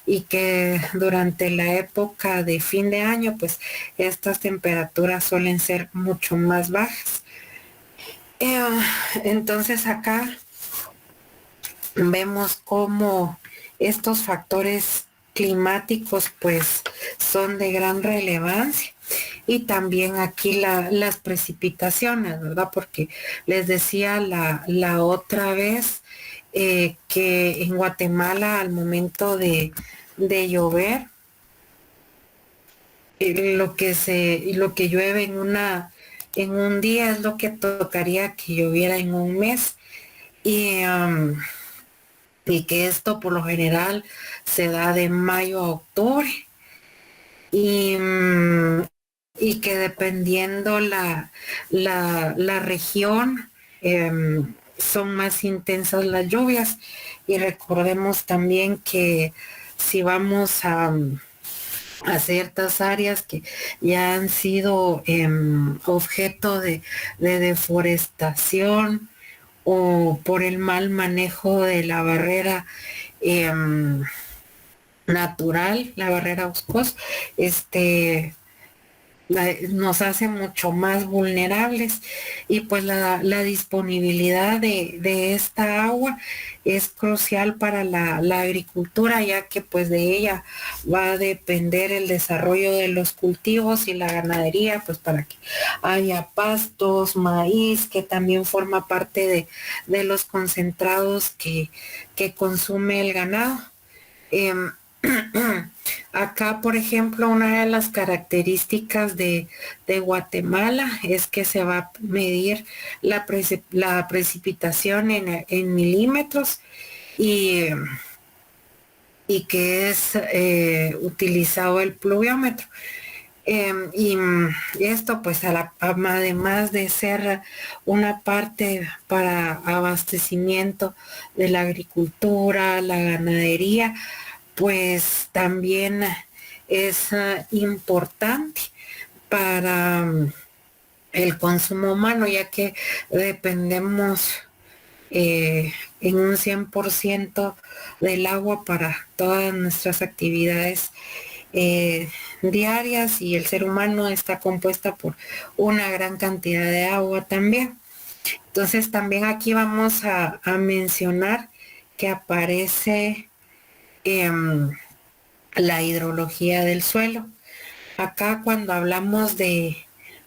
y que durante la época de fin de año, pues estas temperaturas suelen ser mucho más bajas. Eh, entonces acá vemos cómo estos factores climáticos pues son de gran relevancia y también aquí las precipitaciones, ¿verdad? Porque les decía la otra vez que en Guatemala al momento de llover, lo que llueve en un día es lo que tocaría que lloviera en un mes. Y, y que esto por lo general se da de mayo a octubre y, y que dependiendo la región son más intensas las lluvias y recordemos también que si vamos a ciertas áreas que ya han sido objeto de deforestación o por el mal manejo de la barrera natural, la barrera Oskos, nos hace mucho más vulnerables y pues la disponibilidad de esta agua es crucial para la agricultura, ya que pues de ella va a depender el desarrollo de los cultivos y la ganadería, pues para que haya pastos, maíz, que también forma parte de los concentrados que consume el ganado. Em, Acá, por ejemplo, una de las características de Guatemala es que se va a medir la precipitación en milímetros y, y que es utilizado el pluviómetro. Esto pues además de ser una parte para abastecimiento de la agricultura, la ganadería, pues también es importante para el consumo humano, ya que dependemos en un 100% del agua para todas nuestras actividades diarias y el ser humano está compuesta por una gran cantidad de agua también. Entonces también aquí vamos a mencionar que aparece la hidrología del suelo. Acá cuando hablamos de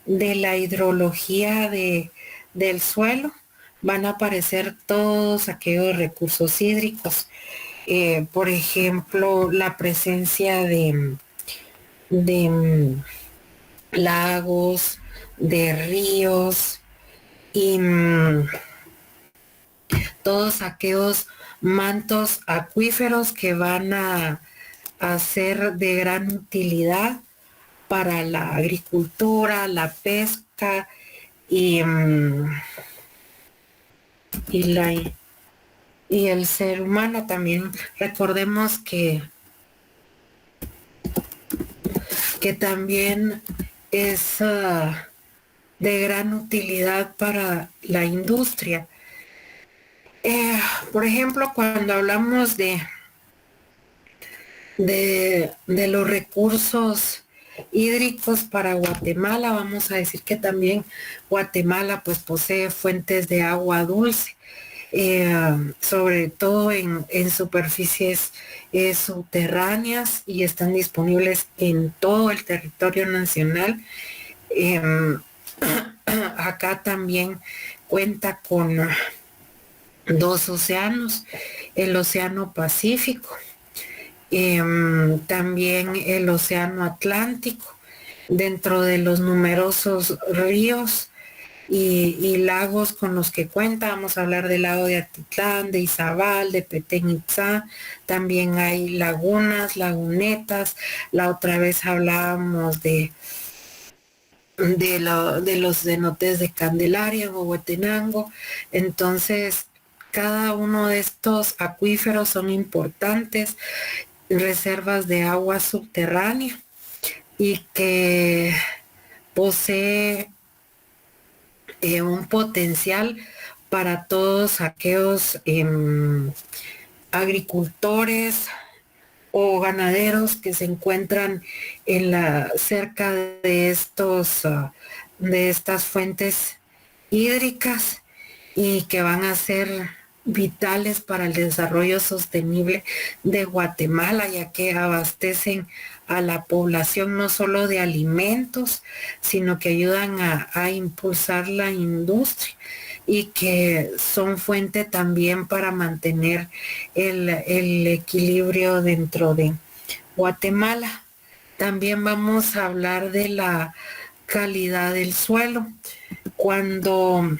la hidrología del suelo, van a aparecer todos aquellos recursos hídricos. Por ejemplo, la presencia de lagos, de ríos y todos aquellos mantos acuíferos que van a ser de gran utilidad para la agricultura, la pesca y, y, la, y el ser humano también. Recordemos que también es de gran utilidad para la industria. Por ejemplo, cuando hablamos de los recursos hídricos para Guatemala, vamos a decir que también Guatemala pues posee fuentes de agua dulce, sobre todo en superficies subterráneas y están disponibles en todo el territorio nacional. Em, Acá también cuenta con dos océanos, el Océano Pacífico, también el Océano Atlántico, dentro de los numerosos ríos y lagos con los que cuenta. Vamos a hablar del lago de Atitlán, de Izabal, de Petén Itzá. También hay lagunas, lagunetas. La otra vez hablábamos de los cenotes de Candelaria, Huehuetenango. Entonces, cada uno de estos acuíferos son importantes reservas de agua subterránea y que posee un potencial para todos aquellos agricultores, o ganaderos que se encuentran cerca de de estas fuentes hídricas y que van a ser vitales para el desarrollo sostenible de Guatemala, ya que abastecen a la población no solo de alimentos, sino que ayudan a impulsar la industria y que son fuente también para mantener el equilibrio dentro de Guatemala. También vamos a hablar de la calidad del suelo. Cuando,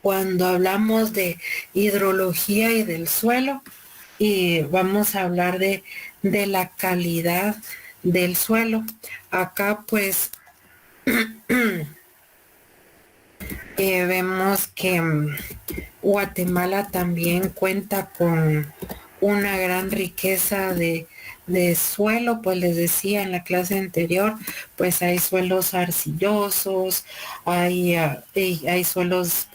cuando hablamos de hidrología y del suelo, y vamos a hablar de la calidad del suelo. Acá pues vemos que Guatemala también cuenta con una gran riqueza de suelo, pues les decía en la clase anterior, pues hay suelos arcillosos, hay suelos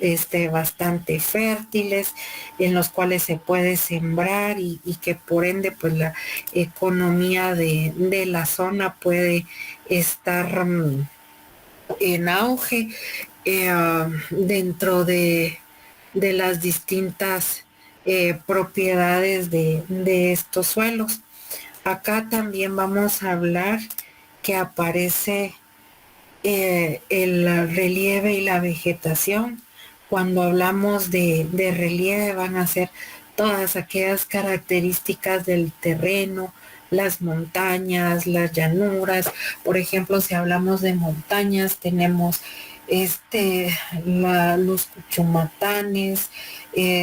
bastante fértiles en los cuales se puede sembrar y que por ende pues la economía de la zona puede estar en auge dentro de las distintas propiedades de estos suelos. Acá también vamos a hablar que aparece el relieve y la vegetación. Cuando hablamos de relieve van a ser todas aquellas características del terreno, las montañas, las llanuras. Por ejemplo, si hablamos de montañas, tenemos los Cuchumatanes.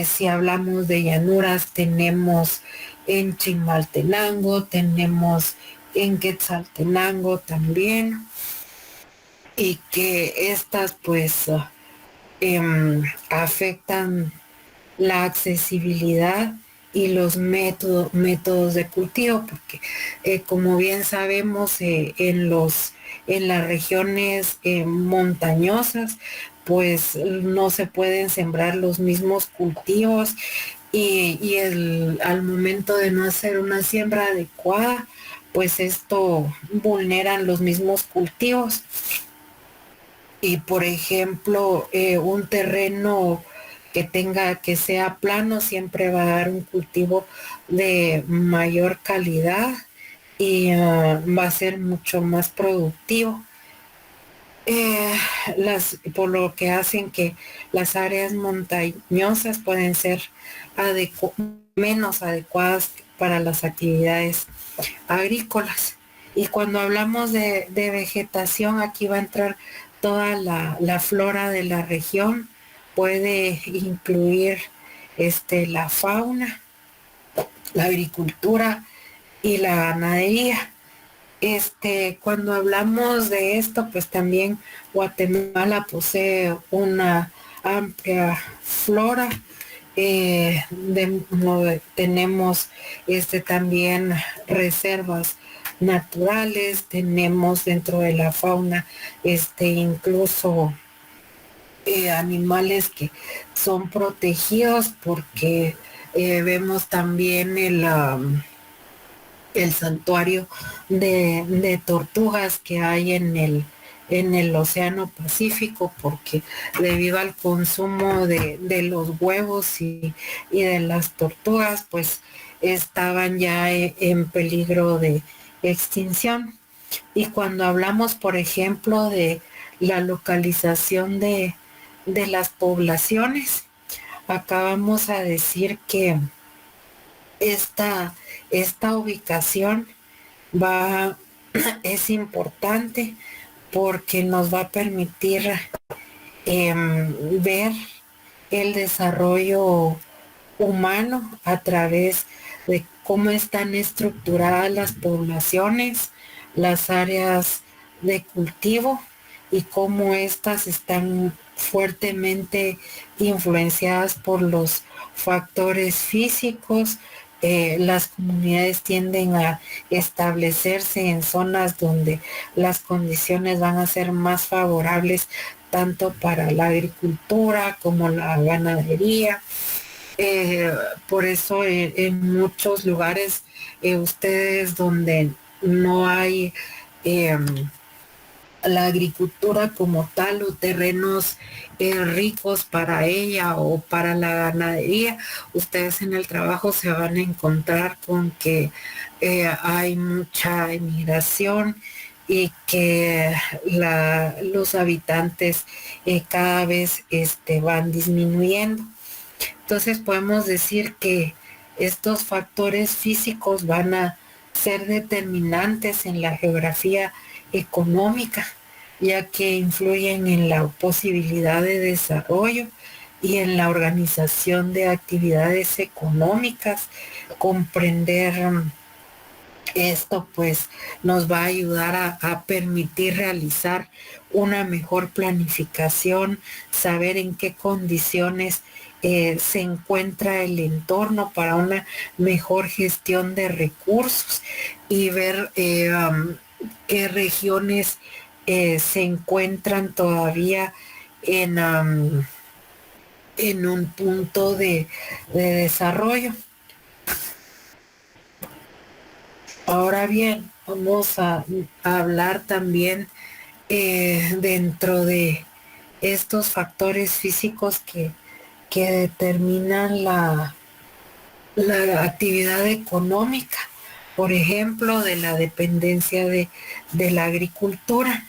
Si hablamos de llanuras, tenemos en Chimaltenango, tenemos en Quetzaltenango también, y que estas pues afectan la accesibilidad y los métodos de cultivo, porque como bien sabemos en las regiones montañosas pues no se pueden sembrar los mismos cultivos al momento de no hacer una siembra adecuada, pues esto vulneran los mismos cultivos. Y por ejemplo, un terreno que sea plano siempre va a dar un cultivo de mayor calidad y va a ser mucho más productivo. Por lo que hacen que las áreas montañosas pueden ser menos adecuadas para las actividades agrícolas. Y cuando hablamos de vegetación, aquí va a entrar toda la flora de la región, puede incluir la fauna, la agricultura y la ganadería. Cuando hablamos de esto, pues también Guatemala posee una amplia flora. Tenemos también reservas naturales, tenemos dentro de la fauna incluso animales que son protegidos porque vemos también el santuario de tortugas que hay en el Océano Pacífico, porque debido al consumo de los huevos y de las tortugas, pues estaban ya en peligro de extinción. Y cuando hablamos, por ejemplo, de la localización de las poblaciones, acá vamos a decir que esta ubicación es importante porque nos va a permitir ver el desarrollo humano a través de cómo están estructuradas las poblaciones, las áreas de cultivo y cómo estas están fuertemente influenciadas por los factores físicos. Las comunidades tienden a establecerse en zonas donde las condiciones van a ser más favorables tanto para la agricultura como la ganadería. Eh, por eso en muchos lugares, ustedes donde no hay em, la agricultura como tal o terrenos ricos para ella o para la ganadería, ustedes en el trabajo se van a encontrar con que hay mucha inmigración y que los habitantes cada vez van disminuyendo. Entonces podemos decir que estos factores físicos van a ser determinantes en la geografía económica, ya que influyen en la posibilidad de desarrollo y en la organización de actividades económicas. Comprender esto pues nos va a ayudar a permitir realizar una mejor planificación, saber en qué condiciones se encuentra el entorno para una mejor gestión de recursos y ver qué regiones se encuentran todavía en, en un punto de desarrollo. Ahora bien, vamos a hablar también dentro de estos factores físicos que determinan la actividad económica, por ejemplo, de la dependencia de la agricultura.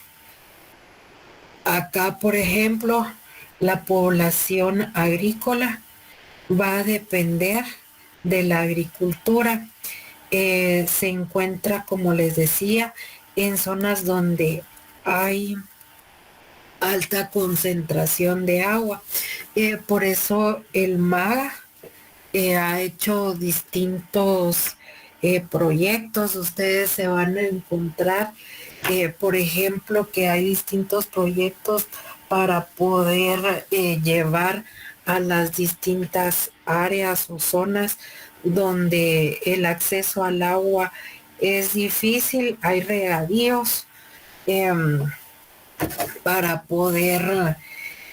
Acá, por ejemplo, la población agrícola va a depender de la agricultura. Se encuentra, como les decía, en zonas donde hay alta concentración de agua. Por eso el MAGA ha hecho distintos proyectos. Ustedes se van a encontrar, por ejemplo, que hay distintos proyectos para poder llevar a las distintas áreas o zonas donde el acceso al agua es difícil, hay regadíos para poder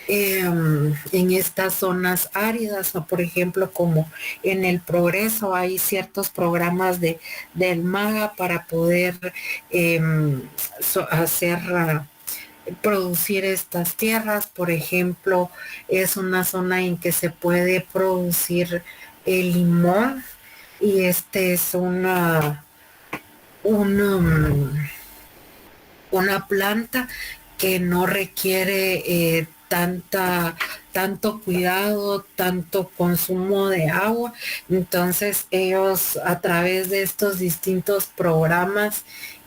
en estas zonas áridas, o por ejemplo como en el Progreso hay ciertos programas del MAGA para poder hacer producir estas tierras. Por ejemplo, es una zona en que se puede producir el limón y este es una, una planta que no requiere tanto cuidado, tanto consumo de agua. Entonces ellos a través de estos distintos programas,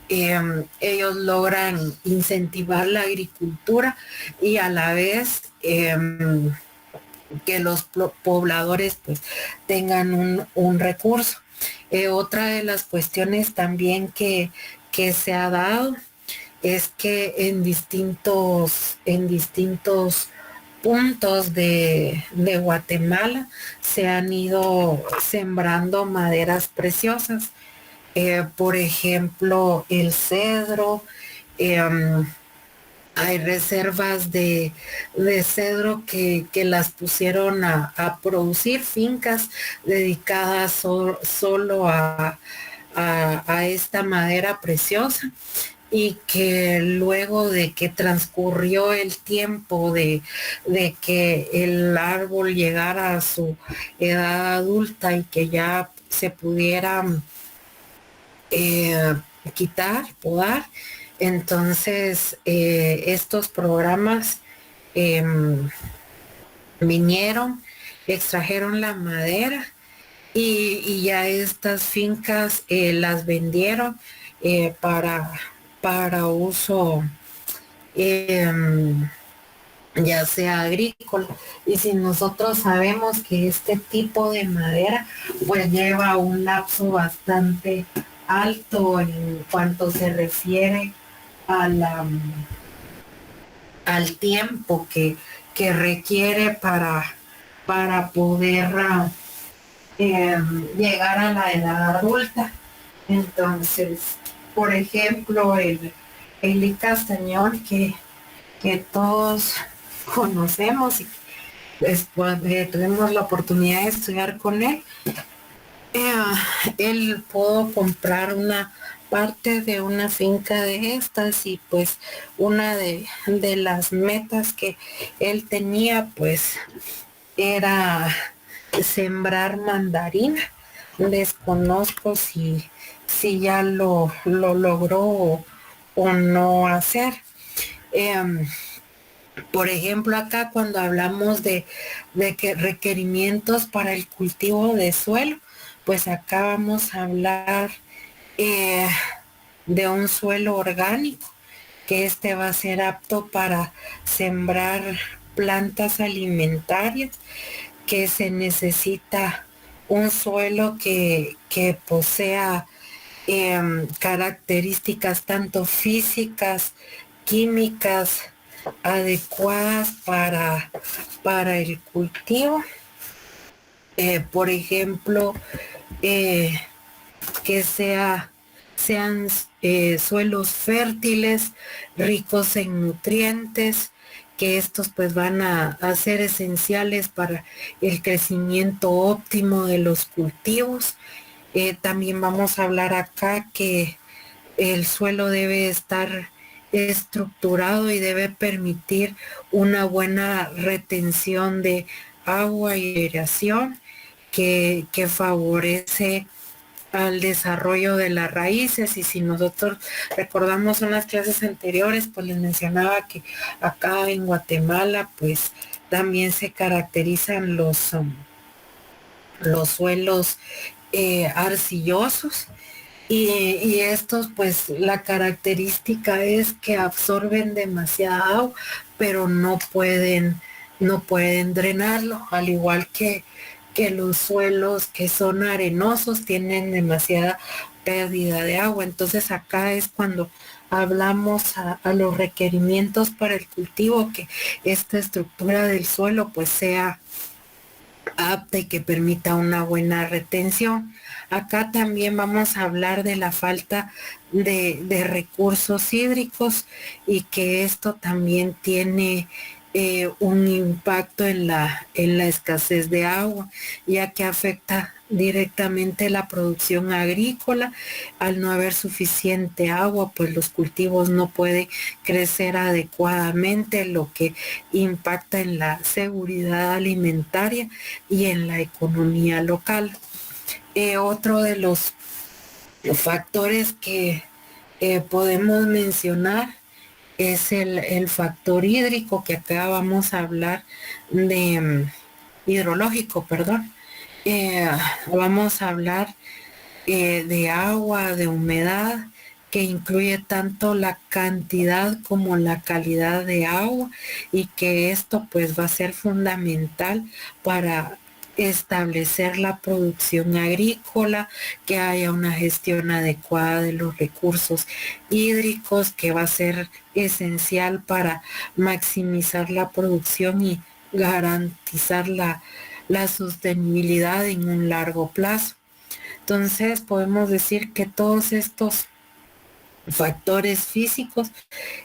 ellos logran incentivar la agricultura y a la vez que los pobladores pues tengan un recurso. Otra de las cuestiones también que se ha dado es que en distintos puntos de Guatemala se han ido sembrando maderas preciosas. Por ejemplo, el cedro, hay reservas de cedro que las pusieron a producir fincas dedicadas solo a esta madera preciosa y que luego de que transcurrió el tiempo de que el árbol llegara a su edad adulta y que ya se pudiera quitar, podar, entonces estos programas eh, vinieron, extrajeron la madera y ya estas fincas las vendieron para uso ya sea agrícola. Y si nosotros sabemos que este tipo de madera pues lleva un lapso bastante alto en cuanto se refiere a al tiempo que requiere para poder llegar a la edad adulta. Entonces, por ejemplo, el castañón que todos conocemos tuvimos la oportunidad de estudiar con él. Eh, Él pudo comprar una parte de una finca de estas y pues una de las metas que él tenía pues era sembrar mandarina. Desconozco si ya lo logró o no hacer. Em, por ejemplo, acá cuando hablamos de que requerimientos para el cultivo de suelo, pues acá vamos a hablar eh, de un suelo orgánico, que este va a ser apto para sembrar plantas alimentarias, que se necesita un suelo que posea características tanto físicas, químicas, adecuadas para el cultivo. Por ejemplo, eh, que sean suelos fértiles, ricos en nutrientes, que estos pues van a ser esenciales para el crecimiento óptimo de los cultivos. También vamos a hablar acá que el suelo debe estar estructurado y debe permitir una buena retención de agua y aireación que favorece al desarrollo de las raíces. Y si nosotros recordamos unas clases anteriores, pues les mencionaba que acá en Guatemala pues también se caracterizan los suelos arcillosos. Y estos, pues la característica es que absorben demasiada agua, pero no pueden drenarlo, al igual que los suelos que son arenosos tienen demasiada pérdida de agua. Entonces acá es cuando hablamos a los requerimientos para el cultivo, que esta estructura del suelo pues sea apta y que permita una buena retención. Acá también vamos a hablar de la falta de recursos hídricos y que esto también tiene un impacto en la escasez de agua, ya que afecta directamente la producción agrícola. Al no haber suficiente agua, pues los cultivos no pueden crecer adecuadamente, lo que impacta en la seguridad alimentaria y en la economía local. Otro de los factores que podemos mencionar es el factor hídrico, que acá vamos a hablar de hidrológico, perdón. Eh, Vamos a hablar de agua, de humedad, que incluye tanto la cantidad como la calidad de agua, y que esto pues va a ser fundamental para establecer la producción agrícola, que haya una gestión adecuada de los recursos hídricos, que va a ser esencial para maximizar la producción y garantizar la sostenibilidad en un largo plazo. Entonces podemos decir que todos estos factores físicos,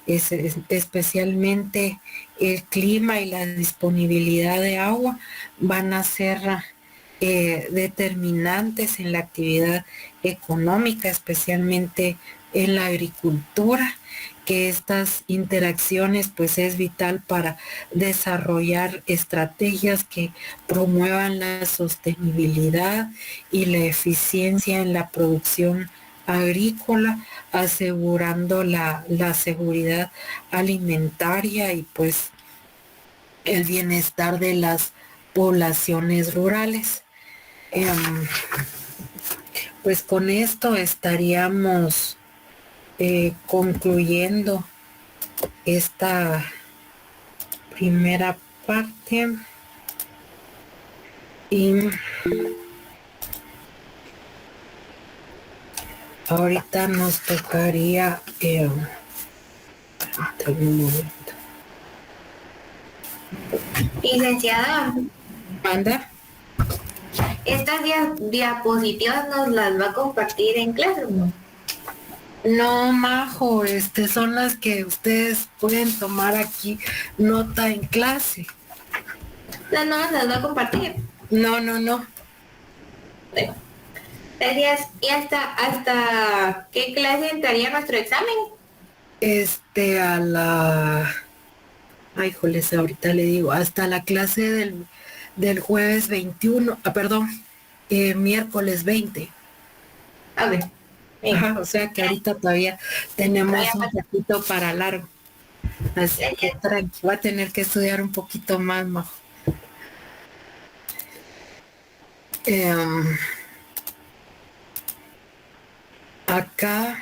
especialmente el clima y la disponibilidad de agua, van a ser determinantes en la actividad económica, especialmente en la agricultura, que estas interacciones pues es vital para desarrollar estrategias que promuevan la sostenibilidad y la eficiencia en la producción agrícola, asegurando la seguridad alimentaria y pues el bienestar de las poblaciones rurales. Em, pues con esto estaríamos concluyendo esta primera parte y ahorita nos tocaría un momento. Licenciada, ¿Manda? estas diapositivas nos las va a compartir en clase, ¿no? No, Majo, son las que ustedes pueden tomar aquí nota en clase. No, no nos las va a compartir. No, no, no. Bueno, gracias. ¿Y hasta qué clase entraría nuestro examen? A la... Ay, joles, ahorita le digo, hasta la clase del jueves 21, perdón, miércoles 20. A ver, bien. Ajá, o sea que ahorita todavía tenemos Todavía un falta. poquito para largo. Así que Gracias. tranqui, va a tener que estudiar un poquito más, Majo. Em, Acá,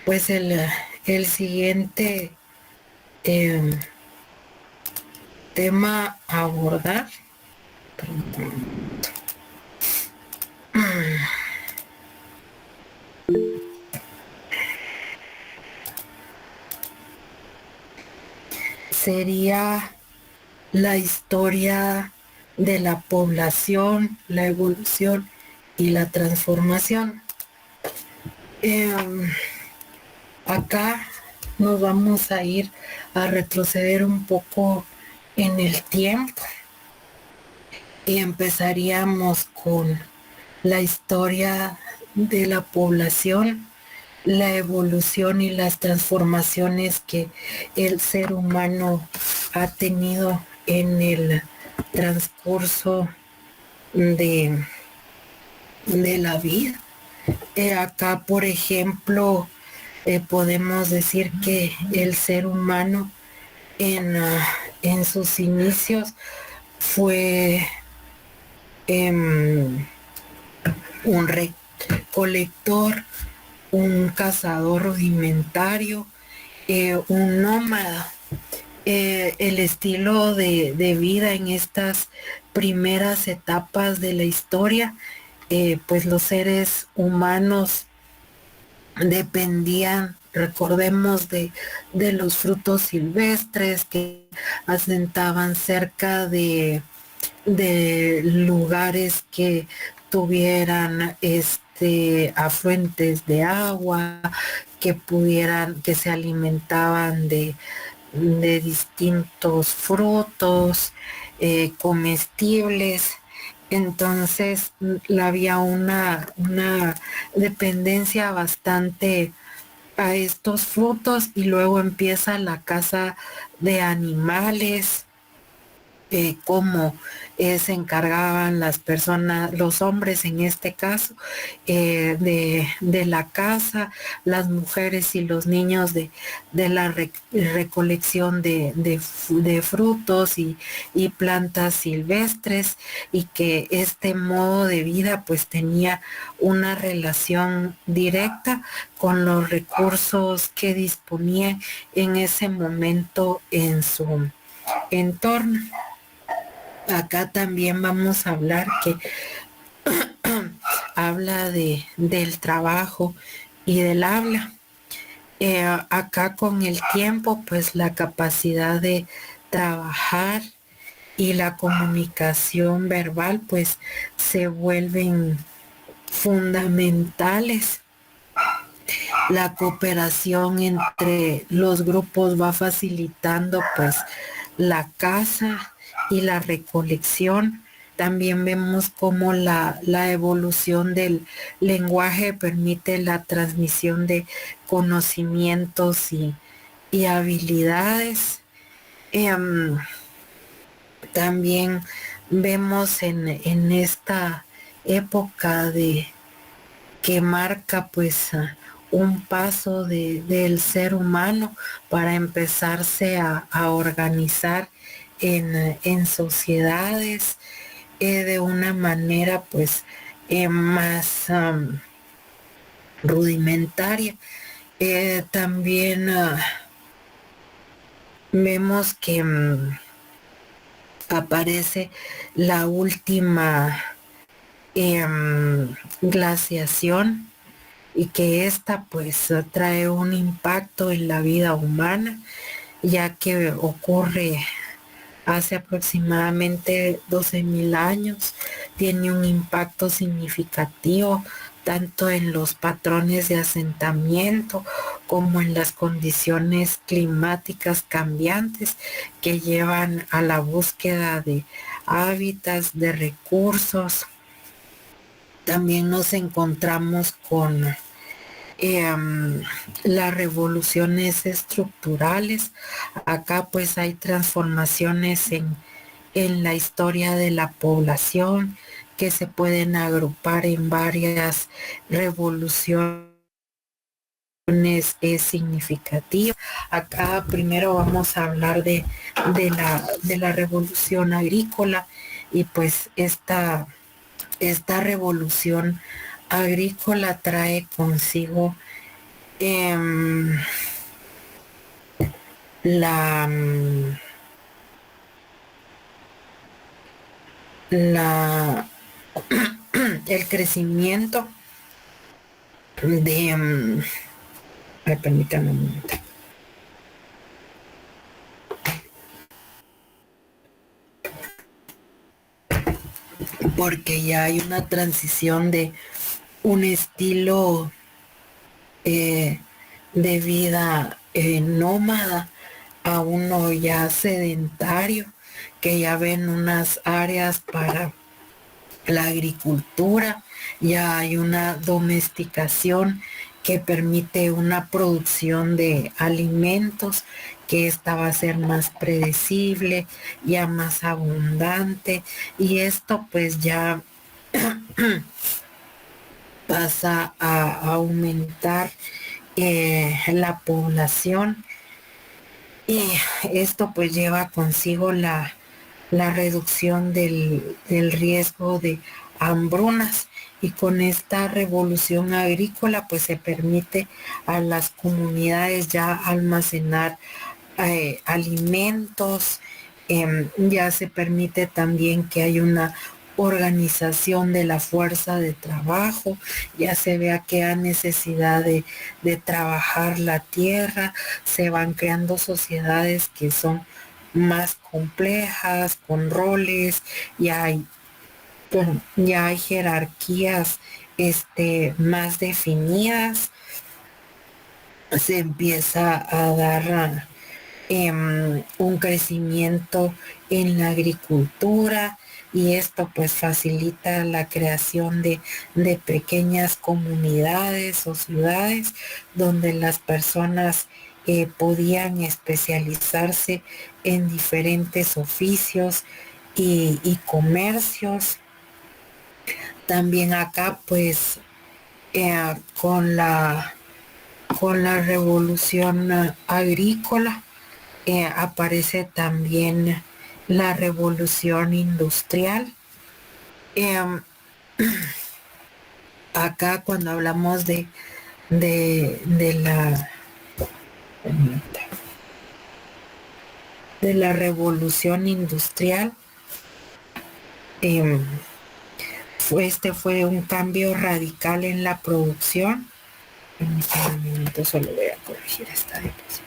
pues el siguiente em, tema a abordar sería la historia de la población, la evolución y la transformación. Em, Acá nos vamos a ir a retroceder un poco en el tiempo y empezaríamos con la historia de la población, la evolución y las transformaciones que el ser humano ha tenido en el transcurso de, de la vida. Acá, por ejemplo, podemos decir que el ser humano en sus inicios fue em, un recolector, un cazador rudimentario, un nómada. El estilo de vida en estas primeras etapas de la historia, pues los seres humanos dependían, recordemos, de los frutos silvestres que asentaban cerca de lugares que tuvieran afluentes de agua, que se alimentaban de distintos frutos comestibles. Entonces había una dependencia bastante a estos frutos y luego empieza la caza de animales, cómo se encargaban las personas, los hombres en este caso, de la caza, las mujeres y los niños de la recolección de frutos y plantas silvestres, y que este modo de vida pues tenía una relación directa con los recursos que disponía en ese momento en su entorno. Acá también vamos a hablar que habla del trabajo y del habla. Acá con el tiempo, pues la capacidad de trabajar y la comunicación verbal, pues se vuelven fundamentales. La cooperación entre los grupos va facilitando pues la caza y la recolección. También vemos cómo la evolución del lenguaje permite la transmisión de conocimientos y habilidades. Em, También vemos en esta época que marca pues un paso del ser humano para empezarse a organizar en sociedades de una manera pues más rudimentaria. También vemos que aparece la última glaciación, y que esta pues trae un impacto en la vida humana, ya que ocurre hace aproximadamente 12.000 años, tiene un impacto significativo tanto en los patrones de asentamiento como en las condiciones climáticas cambiantes que llevan a la búsqueda de hábitats, de recursos. También nos encontramos con las revoluciones estructurales. Acá pues hay transformaciones en la historia de la población que se pueden agrupar en varias revoluciones significativas. Acá primero vamos a hablar de la revolución agrícola y pues esta revolución agrícola trae consigo em, la, la el crecimiento de ay, permítame un momento. Porque ya hay una transición de un estilo eh, de vida nómada a uno ya sedentario, que ya ven unas áreas para la agricultura, ya hay una domesticación que permite una producción de alimentos, que esta va a ser más predecible, ya más abundante, y esto pues ya pasa a aumentar la población, y esto pues lleva consigo la reducción del riesgo de hambrunas, y con esta revolución agrícola pues se permite a las comunidades ya almacenar alimentos. Ya se permite también que haya una organización de la fuerza de trabajo, ya se vea que hay necesidad de trabajar la tierra, se van creando sociedades que son más complejas, con roles, ya hay jerarquías más definidas, se empieza a dar un crecimiento en la agricultura, y esto pues facilita la creación de pequeñas comunidades o ciudades donde las personas podían especializarse en diferentes oficios y comercios. También acá pues con la revolución agrícola aparece también la revolución industrial. Em, Acá cuando hablamos de la revolución industrial, em, fue un cambio radical en la producción. Permítame un minuto, solo voy a corregir esta diapositiva.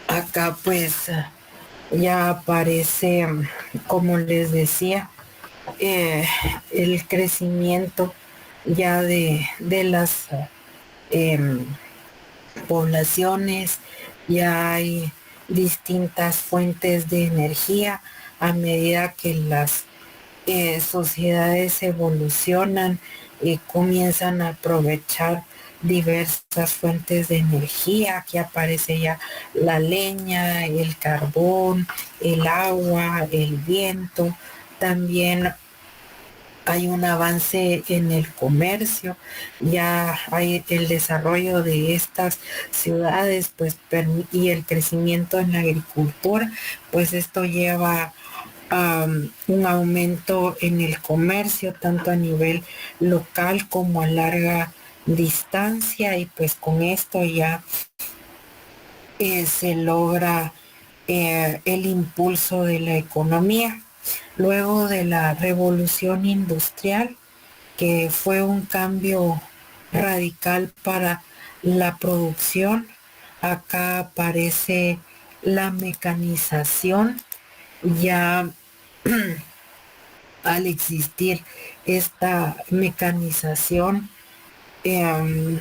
Acá pues ya aparece, como les decía, el crecimiento ya de las em, poblaciones, ya hay distintas fuentes de energía a medida que las sociedades evolucionan y comienzan a aprovechar diversas fuentes de energía. Aquí aparece ya la leña, el carbón, el agua, el viento. También hay un avance en el comercio, ya hay el desarrollo de estas ciudades, pues, y el crecimiento en la agricultura, pues esto lleva a un aumento en el comercio, tanto a nivel local como a larga distancia, y pues con esto ya se logra el impulso de la economía. luego de la revolución industrial, que fue un cambio radical para la producción. Acá aparece la mecanización, ya al existir esta mecanización, eh,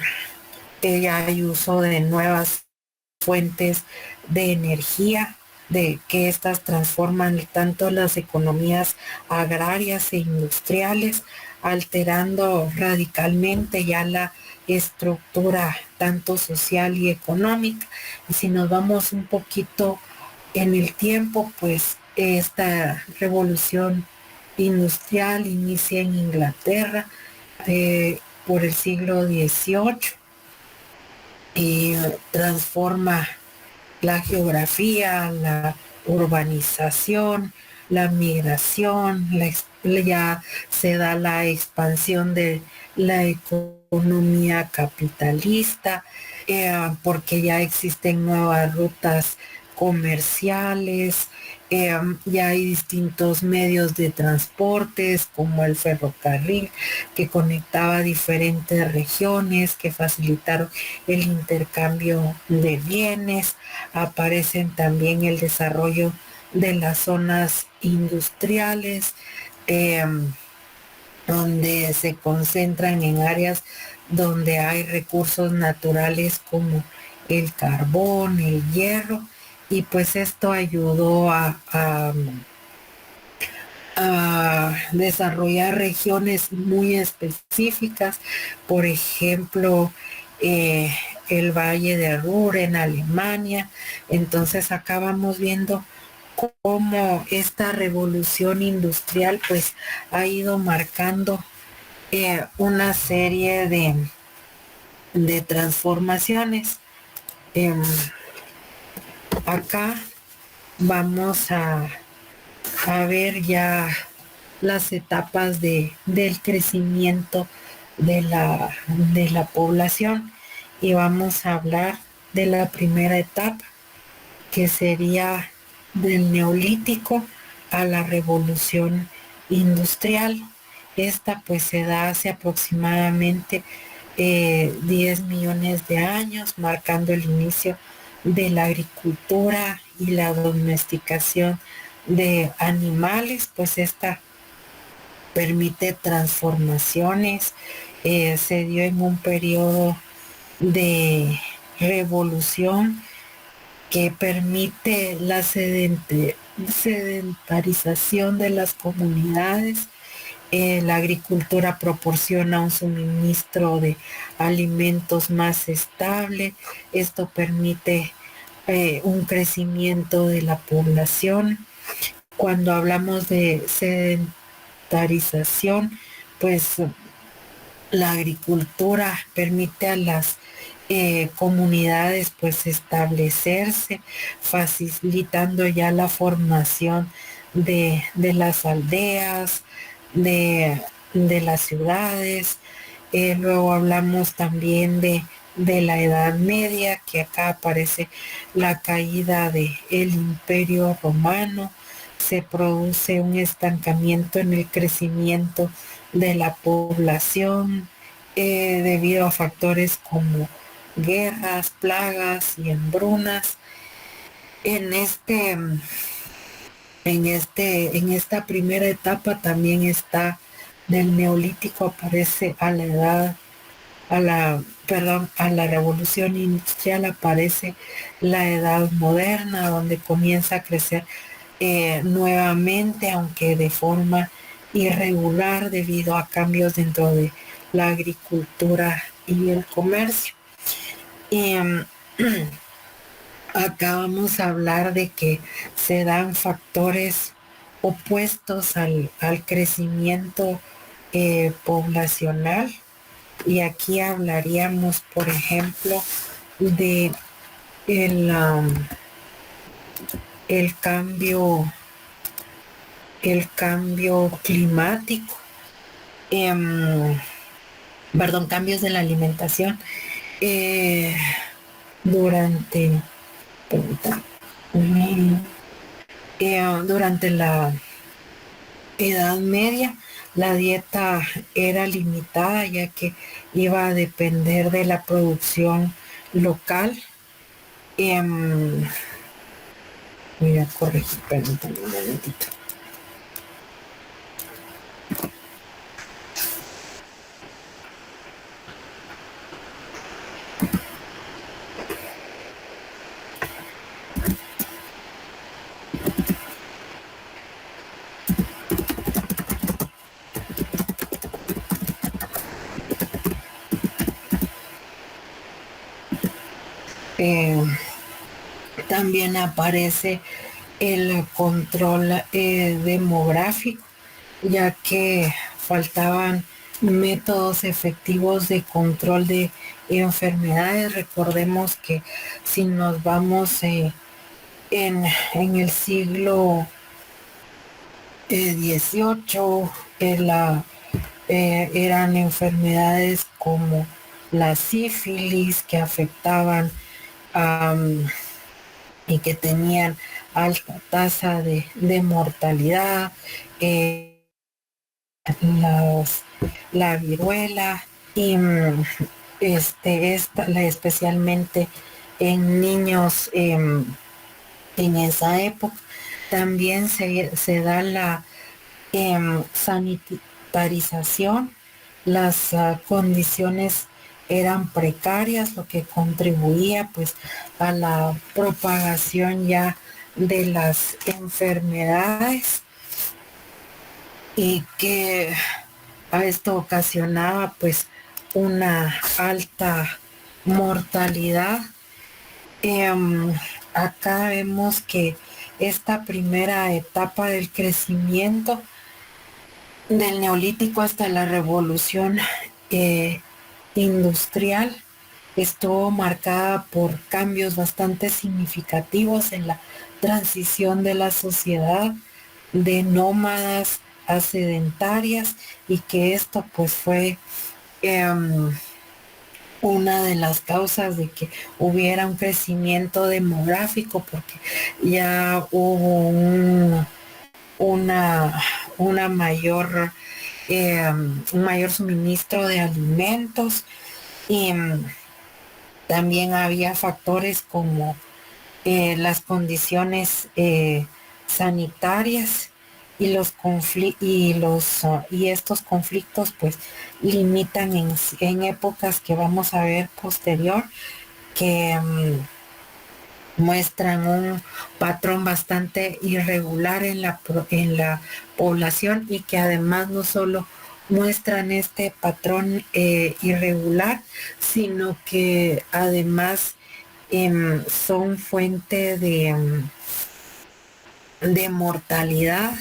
ya hay uso de nuevas fuentes de energía, de que estas transforman tanto las economías agrarias e industriales, alterando radicalmente ya la estructura tanto social y económica. Y si nos vamos un poquito en el tiempo, pues esta revolución industrial inicia en Inglaterra por el siglo XVIII y transforma la geografía, la urbanización, la migración, ya se da la expansión de la economía capitalista, porque ya existen nuevas rutas comerciales, ya hay distintos medios de transportes como el ferrocarril que conectaba diferentes regiones, que facilitaron el intercambio de bienes. Aparecen también el desarrollo de las zonas industriales, eh, donde se concentran en áreas donde hay recursos naturales como el carbón, el hierro, y pues esto ayudó a desarrollar regiones muy específicas, por ejemplo, el Valle de Ruhr en Alemania. Entonces acá vamos viendo cómo esta revolución industrial pues ha ido marcando una serie de transformaciones. Em, Acá vamos a ver ya las etapas del crecimiento de la población, y vamos a hablar de la primera etapa, que sería del neolítico a la revolución industrial. Esta pues se da hace aproximadamente 10 millones de años, marcando el inicio de la agricultura y la domesticación de animales. Pues esta permite transformaciones, se dio en un periodo de revolución que permite la sedentarización de las comunidades. La agricultura proporciona un suministro de alimentos más estable. Esto permite un crecimiento de la población. Cuando hablamos de sedentarización, pues la agricultura permite a las comunidades pues establecerse, facilitando ya la formación de las aldeas, de las ciudades. Luego hablamos también de la Edad Media, que acá aparece la caída del Imperio Romano. Se produce un estancamiento en el crecimiento de la población debido a factores como guerras, plagas y hambrunas. En en esta primera etapa también está del neolítico, aparece a la edad, a la revolución industrial aparece la edad moderna, donde comienza a crecer nuevamente, aunque de forma irregular debido a cambios dentro de la agricultura y el comercio. Y acá vamos a hablar de que se dan factores opuestos al crecimiento poblacional, y aquí hablaríamos, por ejemplo, de el, um, el cambio el cambio climático, em, perdón, cambios de la alimentación eh, durante, permítame, durante Edad Media, la dieta era limitada ya que iba a depender de la producción local. Em, Voy a corregir, permítanme un momentito. Eh, También aparece el control demográfico, ya que faltaban métodos efectivos de control de enfermedades. Recordemos que si nos vamos en el siglo XVIII, eran enfermedades como la sífilis que afectaban y que tenían alta tasa de mortalidad, las- la viruela y especialmente en niños en esa época. También se da la sanitarización, las condiciones eran precarias, lo que contribuía pues a la propagación ya de las enfermedades y que a esto ocasionaba pues una alta mortalidad. Em, Acá vemos que esta primera etapa del crecimiento del neolítico hasta la revolución eh, industrial estuvo marcada por cambios bastante significativos en la transición de la sociedad de nómadas a sedentarias, y que esto pues fue em, una de las causas de que hubiera un crecimiento demográfico, porque ya hubo una, una mayor, un mayor suministro de alimentos, y también había factores como las condiciones sanitarias y y estos conflictos pues limitan en épocas que vamos a ver posterior, que muestran un patrón bastante irregular en en la población, y que además no solo muestran este patrón irregular, sino que además son fuente de mortalidad.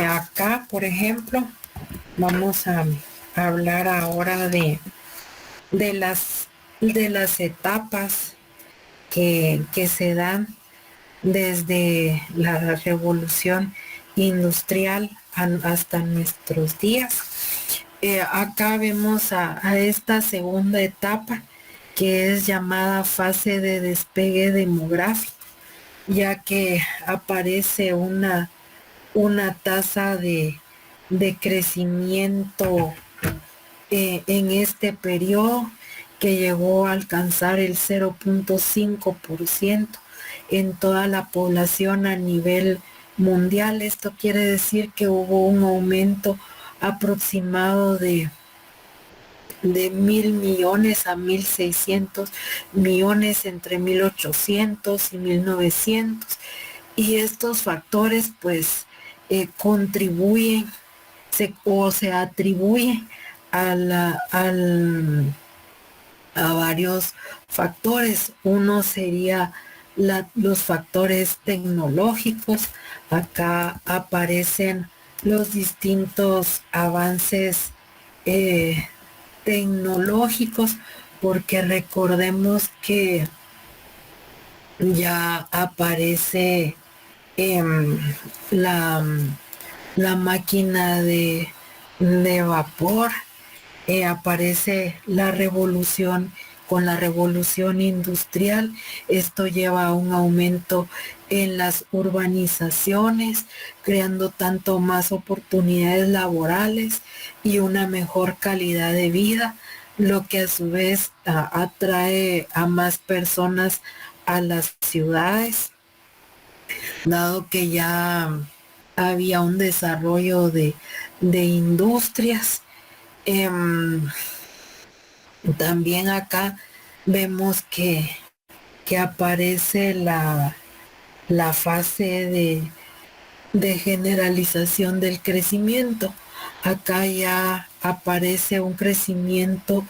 Acá, por ejemplo, vamos a hablar ahora de de las etapas que se dan desde la revolución industrial hasta nuestros días. Acá vemos a esta segunda etapa, que es llamada fase de despegue demográfico, ya que aparece una tasa de crecimiento en este periodo que llegó a alcanzar el 0,5% en toda la población a nivel mundial. Esto quiere decir que hubo un aumento aproximado de 1.000 millones a 1.600 millones entre 1800 y 1900, y estos factores pues contribuyen o se atribuyen a varios factores. Uno sería los factores tecnológicos. Acá aparecen los distintos avances eh, tecnológicos, porque recordemos que ya aparece em, la, la máquina de vapor, aparece la revolución con la revolución industrial, esto lleva a un aumento en las urbanizaciones, creando tanto más oportunidades laborales y una mejor calidad de vida, lo que a su vez atrae a más personas a las ciudades, dado que ya había un desarrollo de industrias. Em, También acá vemos que aparece la fase de generalización del crecimiento. Acá ya aparece un crecimiento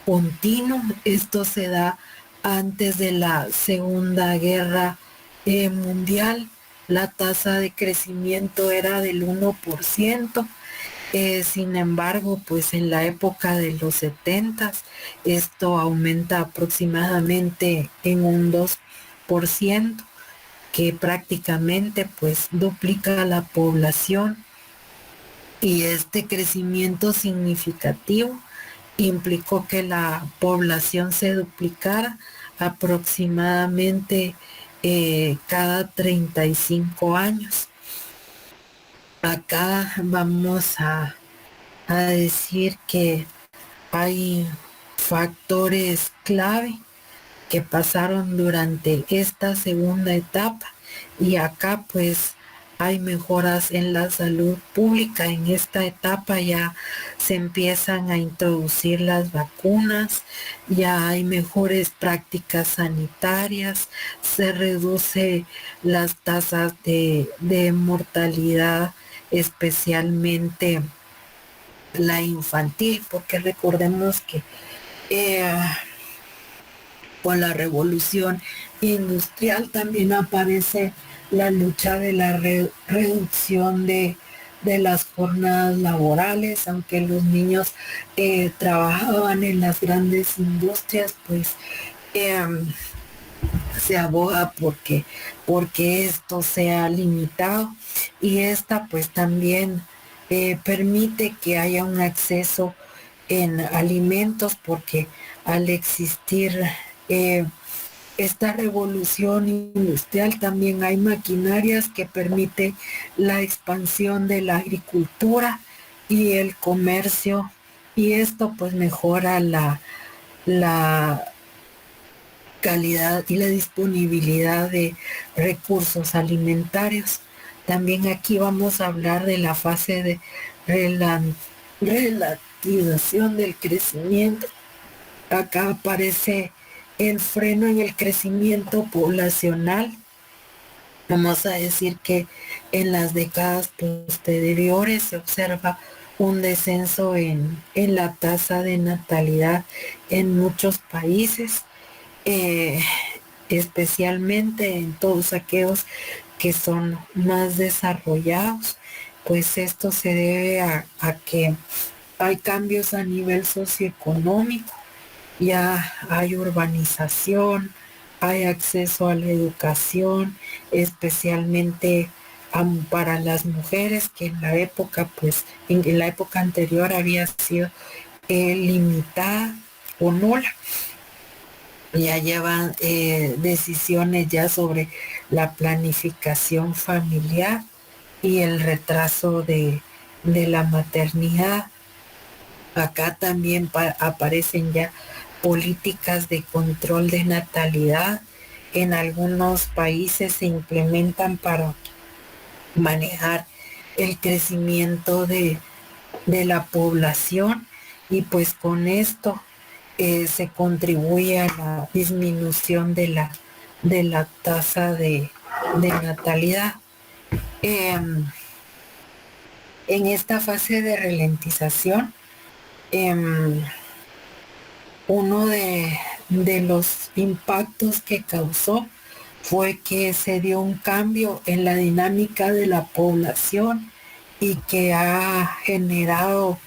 continuo. Esto se da antes de la Segunda Guerra Mundial. La tasa de crecimiento era del 1%. Sin embargo, pues en la época de los 70 esto aumenta aproximadamente en un 2%, que prácticamente pues duplica la población, y este crecimiento significativo implicó que la población se duplicara aproximadamente cada 35 años. Acá vamos a decir que hay factores clave que pasaron durante esta segunda etapa, y acá pues hay mejoras en la salud pública. En esta etapa ya se empiezan a introducir las vacunas, ya hay mejores prácticas sanitarias, se reduce las tasas de mortalidad, especialmente la infantil, porque recordemos que eh, con la revolución industrial también aparece la lucha de la reducción de las jornadas laborales. Aunque los niños trabajaban en las grandes industrias, pues eh, se aboga porque esto sea limitado, y esta pues también permite que haya un acceso en alimentos, porque al existir eh, esta revolución industrial también hay maquinarias que permiten la expansión de la agricultura y el comercio, y esto pues mejora la calidad y la disponibilidad de recursos alimentarios. También aquí vamos a hablar de la fase de relativización del crecimiento. Acá aparece el freno en el crecimiento poblacional. Vamos a decir que en las décadas posteriores se observa un descenso en la tasa de natalidad en muchos países, eh, especialmente en todos aquellos que son más desarrollados. Pues esto se debe a que hay cambios a nivel socioeconómico, ya hay urbanización, hay acceso a la educación, especialmente para las mujeres, que en la época, pues en la época anterior había sido limitada o nula. Ya llevan decisiones ya sobre la planificación familiar y el retraso de la maternidad. Acá también aparecen ya políticas de control de natalidad. En algunos países se implementan para manejar el crecimiento de la población, y pues con esto se contribuye a la disminución de la tasa de natalidad. En esta fase de ralentización, uno de los impactos que causó fue que se dio un cambio en la dinámica de la población, y que ha generado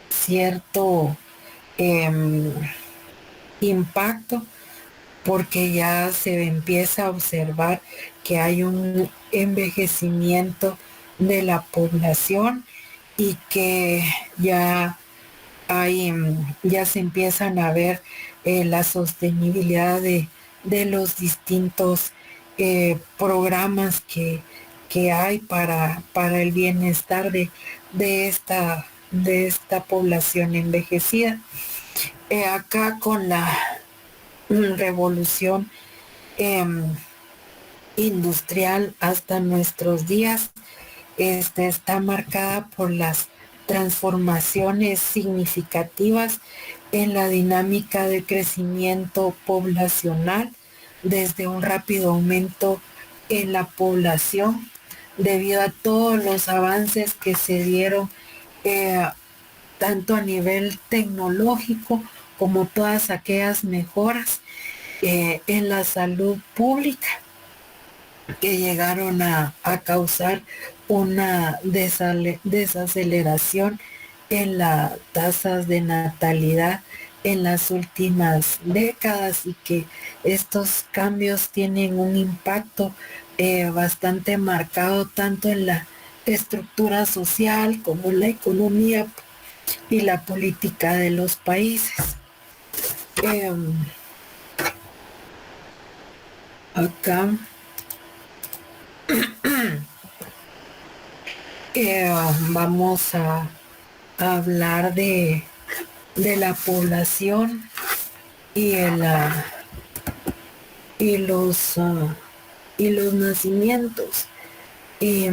cierto impacto, porque ya se empieza a observar que hay un envejecimiento de la población, y que ya Ahí ya se empiezan a ver la sostenibilidad de los distintos programas que hay para el bienestar de esta población envejecida. Acá con la revolución em, industrial hasta nuestros días, está marcada por las transformaciones significativas en la dinámica de crecimiento poblacional, desde un rápido aumento en la población debido a todos los avances que se dieron eh, tanto a nivel tecnológico como todas aquellas mejoras en la salud pública que llegaron a causar una desaceleración en las tasas de natalidad en las últimas décadas, y que estos cambios tienen un impacto bastante marcado tanto en la estructura social como en la economía y la política de los países. Em, Acá vamos a hablar de la población y, y y los nacimientos. Y,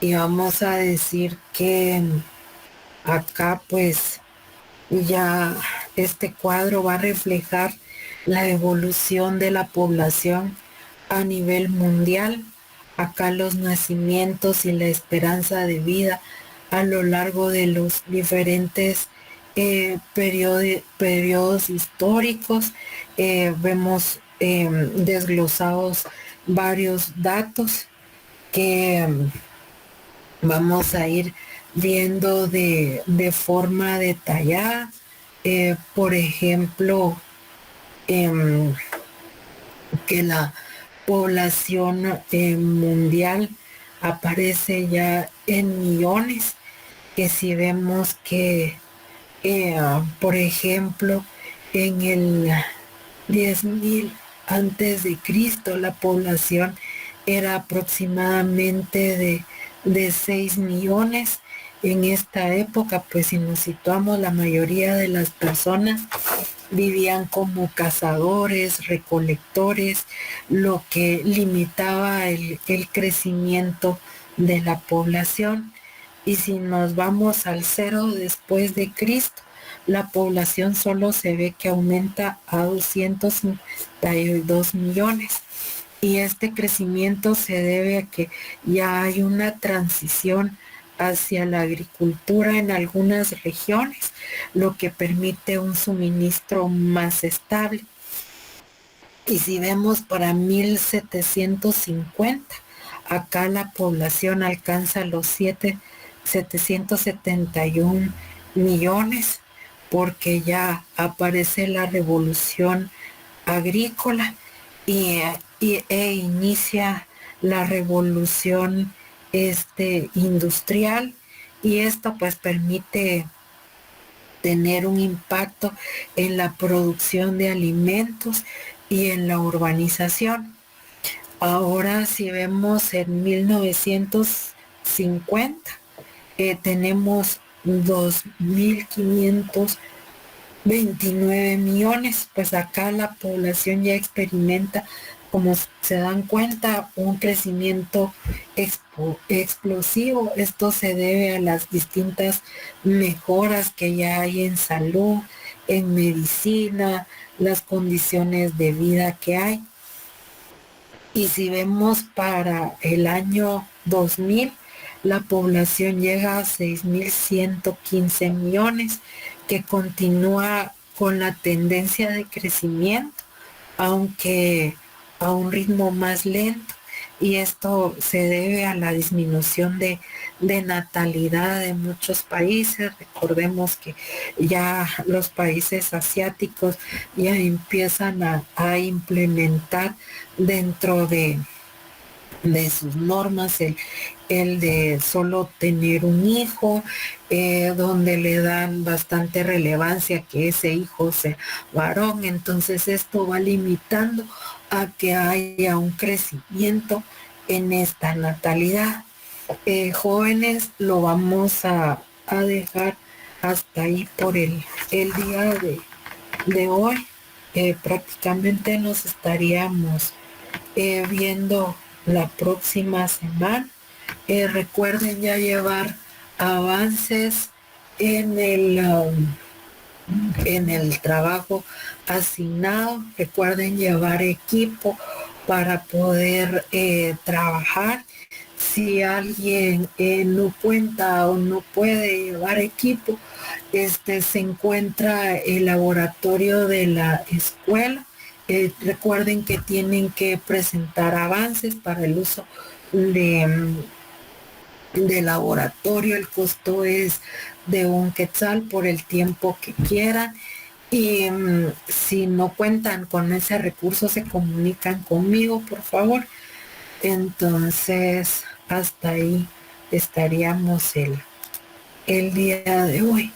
y vamos a decir que acá pues ya este cuadro va a reflejar la evolución de la población a nivel mundial. Acá los nacimientos y la esperanza de vida a lo largo de los diferentes periodos históricos. Vemos desglosados varios datos que vamos a ir viendo de forma detallada. Por ejemplo, em, que la población mundial aparece ya en millones, que si vemos que, por ejemplo, en el 10.000 antes de Cristo, la población era aproximadamente de 6 millones. En esta época, pues si nos situamos, la mayoría de las personas vivían como cazadores, recolectores, lo que limitaba el crecimiento de la población. Y si nos vamos al 0 después de Cristo, la población solo se ve que aumenta a 252 millones. Y este crecimiento se debe a que ya hay una transición hacia la agricultura en algunas regiones, lo que permite un suministro más estable. Y si vemos para 1750, acá la población alcanza los 771 millones, porque ya aparece la revolución agrícola e inicia la revolución industrial, y esto pues permite tener un impacto en la producción de alimentos y en la urbanización. Ahora si vemos en 1950, tenemos 2.529 millones, pues acá la población ya experimenta, como se dan cuenta, un crecimiento explosivo. Esto se debe a las distintas mejoras que ya hay en salud, en medicina, las condiciones de vida que hay. Y si vemos para el año 2000, la población llega a 6.115 millones, que continúa con la tendencia de crecimiento, aunque a un ritmo más lento. Y esto se debe a la disminución de natalidad de muchos países. Recordemos que ya los países asiáticos ya empiezan a implementar dentro de sus normas, el de solo tener un hijo, donde le dan bastante relevancia que ese hijo sea varón. Entonces esto va limitando a que haya un crecimiento en esta natalidad. Jóvenes, lo vamos a dejar hasta ahí por el día de hoy. Prácticamente nos estaríamos viendo la próxima semana. Recuerden ya llevar avances en el trabajo asignado. Recuerden llevar equipo para poder trabajar. Si alguien no cuenta o no puede llevar equipo, se encuentra el laboratorio de la escuela. Recuerden que tienen que presentar avances para el uso de laboratorio. El costo es de 1 quetzal por el tiempo que quieran. Y si no cuentan con ese recurso, se comunican conmigo, por favor. Entonces, hasta ahí estaríamos el día de hoy.